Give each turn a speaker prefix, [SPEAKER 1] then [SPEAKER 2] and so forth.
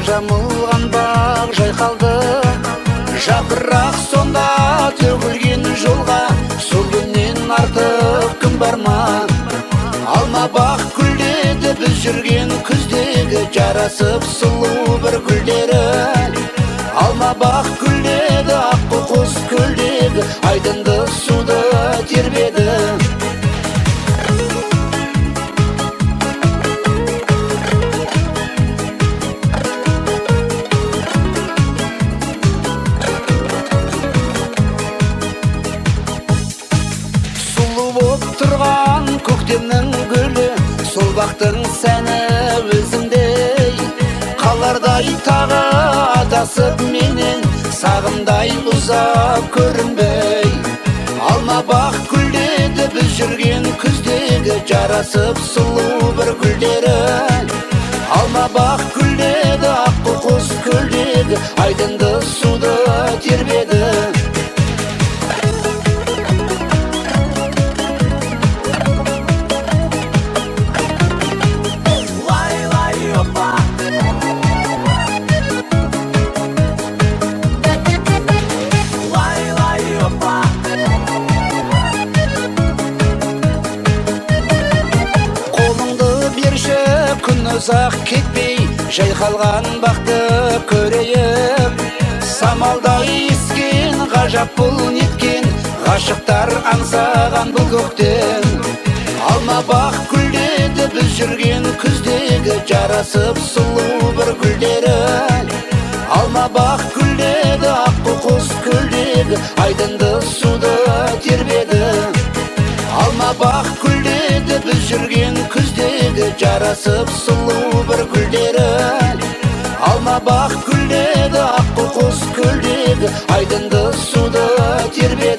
[SPEAKER 1] жамылған бақ жайқалды, жапырақ сонда төгілген жолға, сұлумен артық кім бар ма? Алма бақ гүлдеді біз жүрген күздегі, жарасып сұлу бір гүлдері. Алма бақ гүлдеді аққу құс көлдегі, айдынды суды тербеді. Тұрған көктемнің гүлі, сол бақтың сәні өзіңдей. Қалардай тағы адасып менен, сағымдай ұзап көрінбей. Алма бақ гүлдеді біз жүрген күздегі, жарасып сұлу бір гүлдері. Алма бақ гүлдеді аққу құс көлдегі, айдынды суды тербеді. Ұзақ кетпей, жайқалған бақты көрейім. Самалдай ескен, ғажап бұл неткен, ғашықтар аңсаған бұл көктен. Алма бақ гүлдеді біз жүрген күздегі, жарасып сұлу бір гүлдері. Алма бақ гүлдеді аққу құс көлдегі, айдынды суды тербеді. Алма бақ гүлдеді біз жүрген күздегі, жарасып сұлу бір гүлдері. Алма бақ гүлдеді аққу құс көлдегі, айдынды суды тербеді.